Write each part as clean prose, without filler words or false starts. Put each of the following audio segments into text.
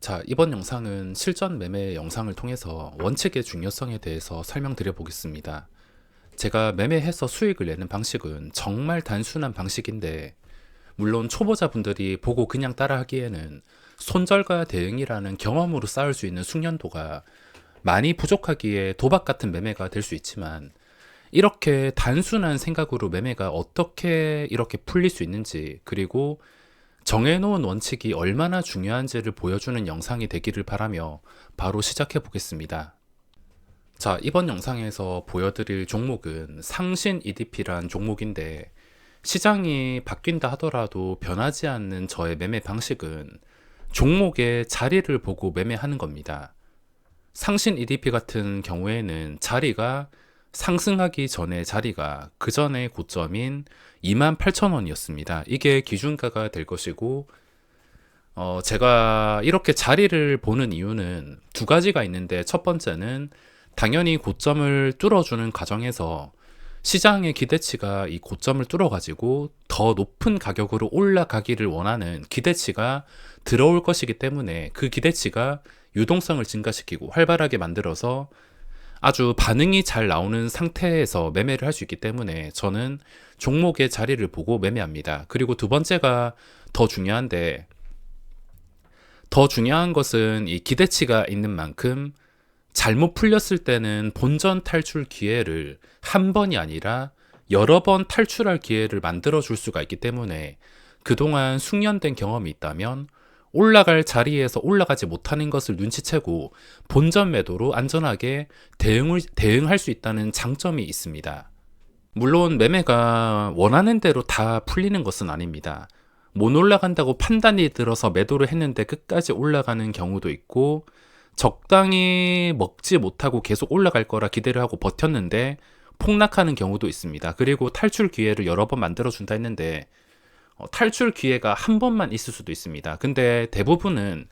자, 이번 영상은 실전 매매 영상을 통해서 원칙의 중요성에 대해서 설명드려 보겠습니다. 제가 매매해서 수익을 내는 방식은 정말 단순한 방식인데, 물론 초보자분들이 보고 그냥 따라하기에는 손절과 대응이라는 경험으로 쌓을 수 있는 숙련도가 많이 부족하기에 도박 같은 매매가 될 수 있지만, 이렇게 단순한 생각으로 매매가 어떻게 이렇게 풀릴 수 있는지, 그리고 정해놓은 원칙이 얼마나 중요한지를 보여주는 영상이 되기를 바라며 바로 시작해 보겠습니다. 자, 이번 영상에서 보여드릴 종목은 상신 EDP란 종목인데, 시장이 바뀐다 하더라도 변하지 않는 저의 매매 방식은 종목의 자리를 보고 매매하는 겁니다. 상신 EDP 같은 경우에는 자리가 상승하기 전에 자리가 그 전에 고점인 28,000원이었습니다. 이게 기준가가 될 것이고, 제가 이렇게 자리를 보는 이유는 두 가지가 있는데, 첫 번째는 당연히 고점을 뚫어주는 과정에서 시장의 기대치가 이 고점을 뚫어가지고 더 높은 가격으로 올라가기를 원하는 기대치가 들어올 것이기 때문에, 그 기대치가 유동성을 증가시키고 활발하게 만들어서 아주 반응이 잘 나오는 상태에서 매매를 할 수 있기 때문에 저는 종목의 자리를 보고 매매합니다. 그리고 두 번째가 더 중요한데, 더 중요한 것은 이 기대치가 있는 만큼 잘못 풀렸을 때는 본전 탈출 기회를 한 번이 아니라 여러 번 탈출할 기회를 만들어 줄 수가 있기 때문에, 그동안 숙련된 경험이 있다면 올라갈 자리에서 올라가지 못하는 것을 눈치채고 본전 매도로 안전하게 대응할 수 있다는 장점이 있습니다. 물론 매매가 원하는 대로 다 풀리는 것은 아닙니다. 못 올라간다고 판단이 들어서 매도를 했는데 끝까지 올라가는 경우도 있고, 적당히 먹지 못하고 계속 올라갈 거라 기대를 하고 버텼는데 폭락하는 경우도 있습니다. 그리고 탈출 기회를 여러 번 만들어준다 했는데 탈출 기회가 한 번만 있을 수도 있습니다. 근데 대부분은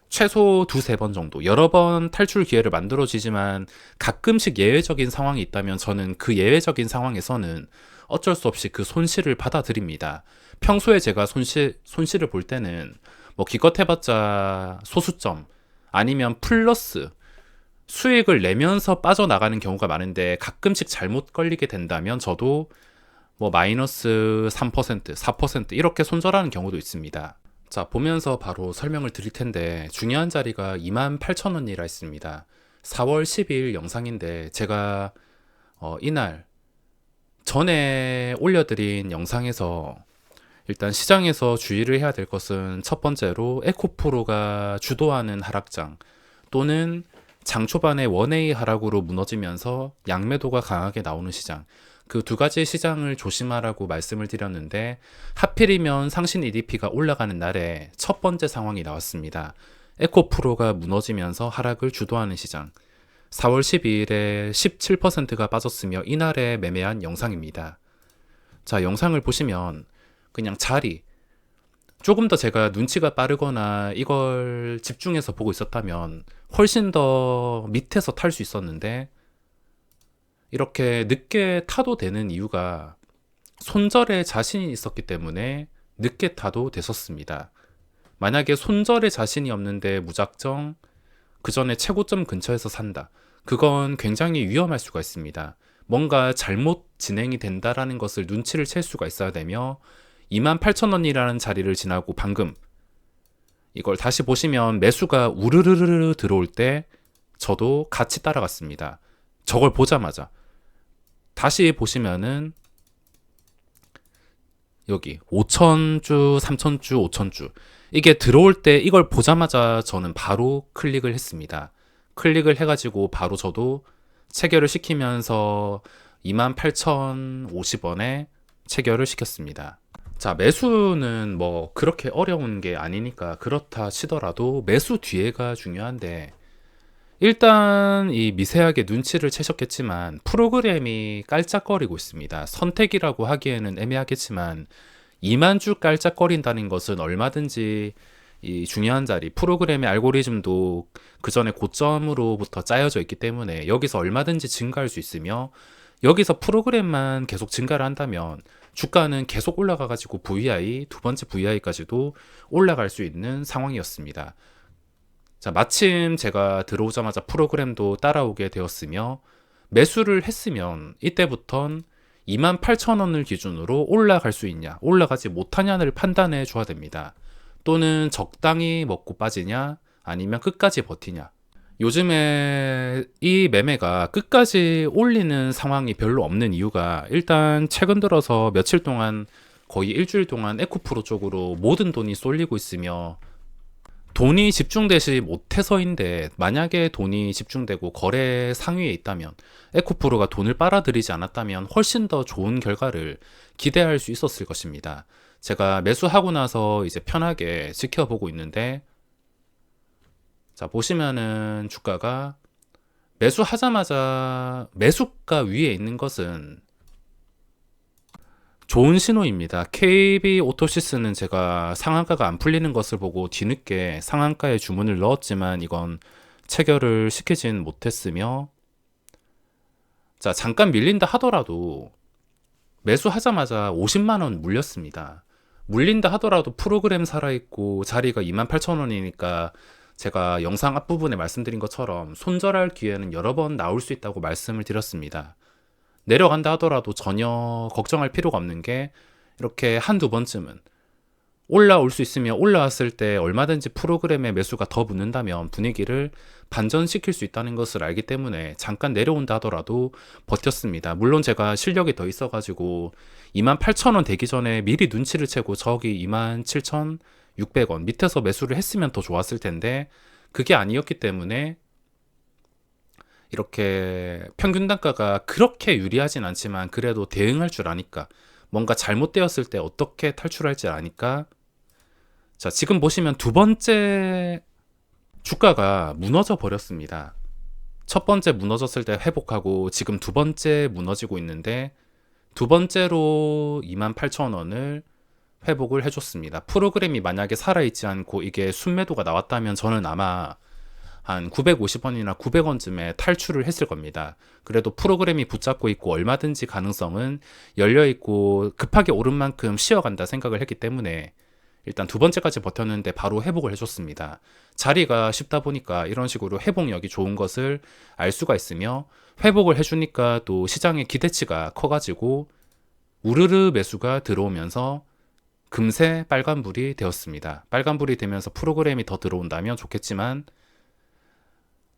최소 두세 번 정도, 여러 번 탈출 기회를 만들어지지만 가끔씩 예외적인 상황이 있다면 저는 그 예외적인 상황에서는 어쩔 수 없이 그 손실을 받아들입니다. 평소에 제가 손실을 볼 때는 뭐 기껏 해봤자 소수점 아니면 플러스 수익을 내면서 빠져나가는 경우가 많은데, 가끔씩 잘못 걸리게 된다면 저도 뭐 마이너스 3%, 4% 이렇게 손절하는 경우도 있습니다. 자, 보면서 바로 설명을 드릴 텐데, 중요한 자리가 28,000원이라 했습니다. 4월 12일 영상인데, 제가 이날 전에 올려드린 영상에서 일단 시장에서 주의를 해야 될 것은, 첫 번째로 에코프로가 주도하는 하락장 또는 장 초반에 원웨이 하락으로 무너지면서 양매도가 강하게 나오는 시장, 그 두 가지 시장을 조심하라고 말씀을 드렸는데, 하필이면 상신 EDP가 올라가는 날에 첫 번째 상황이 나왔습니다. 에코프로가 무너지면서 하락을 주도하는 시장, 4월 12일에 17%가 빠졌으며 이날에 매매한 영상입니다. 자, 영상을 보시면 그냥 자리, 조금 더 제가 눈치가 빠르거나 이걸 집중해서 보고 있었다면 훨씬 더 밑에서 탈 수 있었는데, 이렇게 늦게 타도 되는 이유가 손절에 자신이 있었기 때문에 늦게 타도 됐었습니다. 만약에 손절에 자신이 없는데 무작정 그 전에 최고점 근처에서 산다, 그건 굉장히 위험할 수가 있습니다. 뭔가 잘못 진행이 된다라는 것을 눈치를 챌 수가 있어야 되며, 28,000원이라는 자리를 지나고 방금 이걸 다시 보시면 매수가 우르르르 들어올 때 저도 같이 따라갔습니다. 저걸 보자마자 다시 보시면은 여기 5,000주, 3,000주, 5,000주 이게 들어올 때 이걸 보자마자 저는 바로 클릭을 했습니다. 클릭을 해가지고 바로 저도 체결을 시키면서 28,050원에 체결을 시켰습니다. 자, 매수는 뭐 그렇게 어려운 게 아니니까 그렇다 치더라도 매수 뒤에가 중요한데, 일단 이 미세하게 눈치를 채셨겠지만 프로그램이 깔짝거리고 있습니다. 선택이라고 하기에는 애매하겠지만 2만 주 깔짝거린다는 것은 얼마든지 이 중요한 자리, 프로그램의 알고리즘도 그 전에 고점으로부터 짜여져 있기 때문에 여기서 얼마든지 증가할 수 있으며, 여기서 프로그램만 계속 증가를 한다면 주가는 계속 올라가가지고 VI, 두 번째 VI까지도 올라갈 수 있는 상황이었습니다. 자, 마침 제가 들어오자마자 프로그램도 따라오게 되었으며 매수를 했으면 이때부턴 28,000원을 기준으로 올라갈 수 있냐, 올라가지 못하냐를 판단해 줘야 됩니다. 또는 적당히 먹고 빠지냐, 아니면 끝까지 버티냐. 요즘에 이 매매가 끝까지 올리는 상황이 별로 없는 이유가 일단 최근 들어서 며칠 동안 거의 일주일 동안 에코프로 쪽으로 모든 돈이 쏠리고 있으며 돈이 집중되지 못해서인데 만약에 돈이 집중되고 거래 상위에 있다면 에코프로가 돈을 빨아들이지 않았다면 훨씬 더 좋은 결과를 기대할 수 있었을 것입니다. 제가 매수하고 나서 이제 편하게 지켜보고 있는데 자 보시면은 주가가 매수하자마자 매수가 위에 있는 것은 좋은 신호입니다. KB 오토시스는 제가 상한가가 안 풀리는 것을 보고 뒤늦게 상한가에 주문을 넣었지만 이건 체결을 시키진 못했으며 자 잠깐 밀린다 하더라도 매수하자마자 50만원 물렸습니다. 물린다 하더라도 프로그램 살아있고 자리가 28,000원이니까 제가 영상 앞부분에 말씀드린 것처럼 손절할 기회는 여러 번 나올 수 있다고 말씀을 드렸습니다. 내려간다 하더라도 전혀 걱정할 필요가 없는 게 이렇게 한두 번쯤은 올라올 수 있으며 올라왔을 때 얼마든지 프로그램의 매수가 더 붙는다면 분위기를 반전시킬 수 있다는 것을 알기 때문에 잠깐 내려온다 하더라도 버텼습니다. 물론 제가 실력이 더 있어가지고 28,000원 되기 전에 미리 눈치를 채고 저기 27,600원 밑에서 매수를 했으면 더 좋았을 텐데 그게 아니었기 때문에 이렇게 평균 단가가 그렇게 유리하진 않지만 그래도 대응할 줄 아니까 뭔가 잘못되었을 때 어떻게 탈출할지 아니까 자 지금 보시면 두 번째 주가가 무너져 버렸습니다. 첫 번째 무너졌을 때 회복하고 지금 두 번째 무너지고 있는데 두 번째로 28,000원을 회복을 해줬습니다. 프로그램이 만약에 살아있지 않고 이게 순매도가 나왔다면 저는 아마 한 950원이나 900원쯤에 탈출을 했을 겁니다. 그래도 프로그램이 붙잡고 있고 얼마든지 가능성은 열려있고 급하게 오른 만큼 쉬어간다 생각을 했기 때문에 일단 두 번째까지 버텼는데 바로 회복을 해줬습니다. 자리가 쉽다 보니까 이런 식으로 회복력이 좋은 것을 알 수가 있으며 회복을 해주니까 또 시장의 기대치가 커가지고 우르르 매수가 들어오면서 금세 빨간불이 되었습니다. 빨간불이 되면서 프로그램이 더 들어온다면 좋겠지만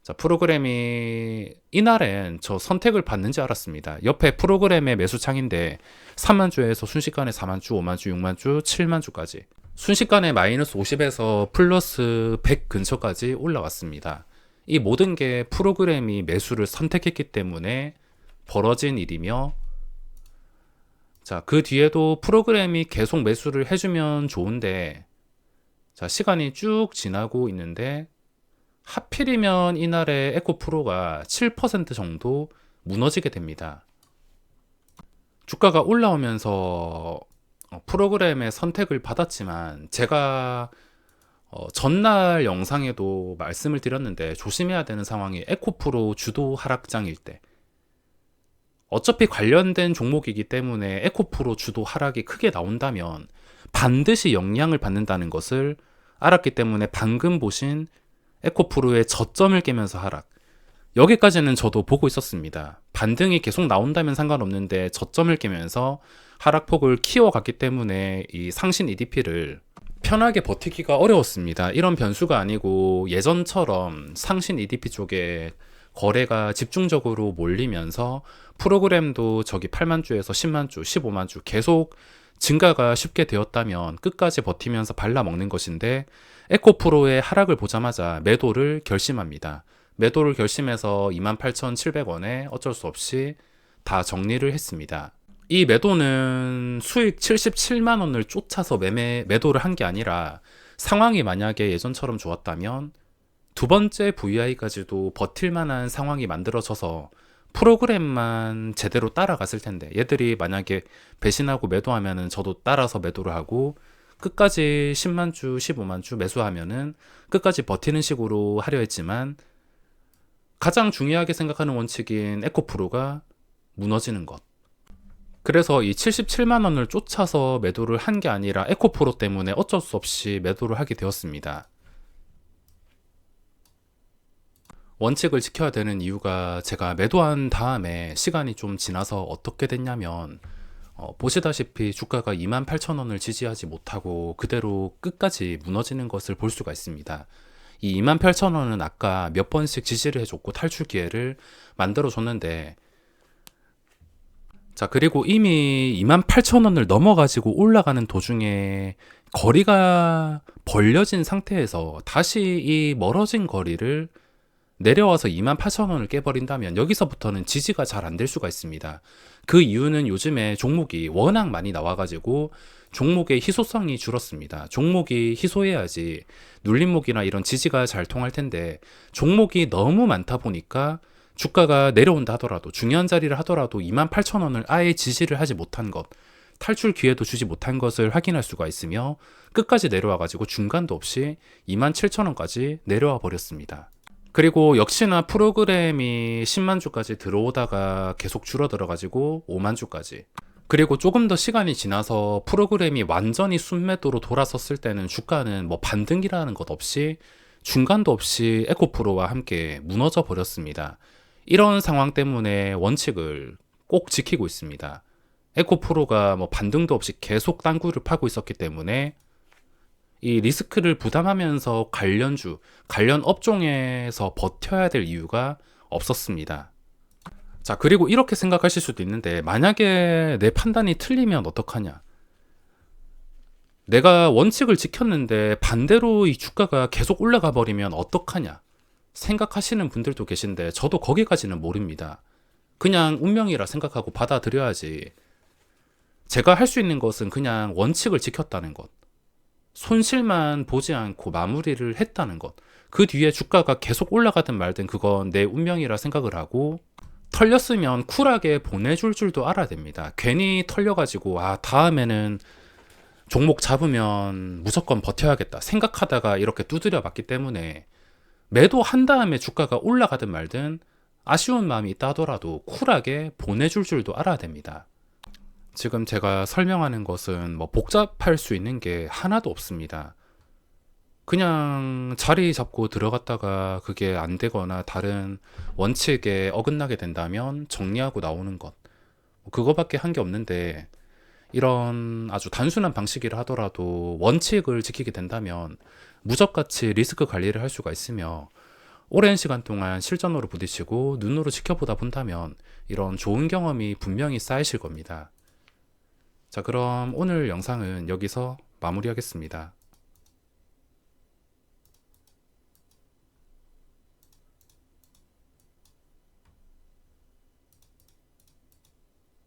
자, 프로그램이 이날엔 저 선택을 받는지 알았습니다. 옆에 프로그램의 매수창인데 3만주에서 순식간에 4만주, 5만주, 6만주, 7만주까지 순식간에 마이너스 50에서 플러스 100 근처까지 올라왔습니다. 이 모든 게 프로그램이 매수를 선택했기 때문에 벌어진 일이며 자, 그 뒤에도 프로그램이 계속 매수를 해주면 좋은데 자, 시간이 쭉 지나고 있는데 하필이면 이날에 에코프로가 7% 정도 무너지게 됩니다. 주가가 올라오면서 프로그램의 선택을 받았지만 제가 전날 영상에도 말씀을 드렸는데 조심해야 되는 상황이 에코프로 주도 하락장일 때 어차피 관련된 종목이기 때문에 에코프로 주도 하락이 크게 나온다면 반드시 영향을 받는다는 것을 알았기 때문에 방금 보신 에코프로의 저점을 깨면서 하락 여기까지는 저도 보고 있었습니다. 반등이 계속 나온다면 상관없는데 저점을 깨면서 하락폭을 키워갔기 때문에 이 상신 EDP를 편하게 버티기가 어려웠습니다. 이런 변수가 아니고 예전처럼 상신 EDP 쪽에 거래가 집중적으로 몰리면서 프로그램도 저기 8만주에서 10만주, 15만주 계속 증가가 쉽게 되었다면 끝까지 버티면서 발라먹는 것인데 에코프로의 하락을 보자마자 매도를 결심합니다. 매도를 결심해서 28,700원에 어쩔 수 없이 다 정리를 했습니다. 이 매도는 수익 77만원을 쫓아서 매도를 한 게 아니라 상황이 만약에 예전처럼 좋았다면 두 번째 VI까지도 버틸 만한 상황이 만들어져서 프로그램만 제대로 따라갔을 텐데 얘들이 만약에 배신하고 매도하면은 저도 따라서 매도를 하고 끝까지 10만주, 15만주 매수하면은 끝까지 버티는 식으로 하려 했지만 가장 중요하게 생각하는 원칙인 에코프로가 무너지는 것. 그래서 이 77만원을 쫓아서 매도를 한 게 아니라 에코프로 때문에 어쩔 수 없이 매도를 하게 되었습니다. 원칙을 지켜야 되는 이유가 제가 매도한 다음에 시간이 좀 지나서 어떻게 됐냐면 보시다시피 주가가 28,000원을 지지하지 못하고 그대로 끝까지 무너지는 것을 볼 수가 있습니다. 이 28,000원은 아까 몇 번씩 지지를 해줬고 탈출 기회를 만들어줬는데, 자, 그리고 이미 28,000원을 넘어가지고 올라가는 도중에 거리가 벌려진 상태에서 다시 이 멀어진 거리를 내려와서 28,000원을 깨버린다면 여기서부터는 지지가 잘 안 될 수가 있습니다. 그 이유는 요즘에 종목이 워낙 많이 나와가지고 종목의 희소성이 줄었습니다. 종목이 희소해야지 눌림목이나 이런 지지가 잘 통할 텐데, 종목이 너무 많다 보니까 주가가 내려온다 하더라도, 중요한 자리를 하더라도 28,000원을 아예 지지를 하지 못한 것, 탈출 기회도 주지 못한 것을 확인할 수가 있으며 끝까지 내려와가지고 중간도 없이 27,000원까지 내려와 버렸습니다. 그리고 역시나 프로그램이 10만 주까지 들어오다가 계속 줄어들어가지고 5만 주까지. 그리고 조금 더 시간이 지나서 프로그램이 완전히 순매도로 돌아섰을 때는 주가는 뭐 반등이라는 것 없이 중간도 없이 에코프로와 함께 무너져 버렸습니다. 이런 상황 때문에 원칙을 꼭 지키고 있습니다. 에코프로가 뭐 반등도 없이 계속 땅굴을 파고 있었기 때문에 이 리스크를 부담하면서 관련주, 관련 업종에서 버텨야 될 이유가 없었습니다. 자, 그리고 이렇게 생각하실 수도 있는데, 만약에 내 판단이 틀리면 어떡하냐? 내가 원칙을 지켰는데 반대로 이 주가가 계속 올라가 버리면 어떡하냐? 생각하시는 분들도 계신데 저도 거기까지는 모릅니다. 그냥 운명이라 생각하고 받아들여야지. 제가 할 수 있는 것은 그냥 원칙을 지켰다는 것. 손실만 보지 않고 마무리를 했다는 것. 그 뒤에 주가가 계속 올라가든 말든 그건 내 운명이라 생각을 하고, 털렸으면 쿨하게 보내줄 줄도 알아야 됩니다. 괜히 털려가지고 다음에는 종목 잡으면 무조건 버텨야겠다 생각하다가 이렇게 두드려 맞기 때문에, 매도한 다음에 주가가 올라가든 말든 아쉬운 마음이 있다 하더라도 쿨하게 보내줄 줄도 알아야 됩니다. 지금 제가 설명하는 것은 뭐 복잡할 수 있는 게 하나도 없습니다. 그냥 자리 잡고 들어갔다가 그게 안 되거나 다른 원칙에 어긋나게 된다면 정리하고 나오는 것, 그거밖에 한 게 없는데, 이런 아주 단순한 방식이라 하더라도 원칙을 지키게 된다면 무적같이 리스크 관리를 할 수가 있으며, 오랜 시간 동안 실전으로 부딪히고 눈으로 지켜보다 본다면 이런 좋은 경험이 분명히 쌓이실 겁니다. 자, 그럼 오늘 영상은 여기서 마무리하겠습니다.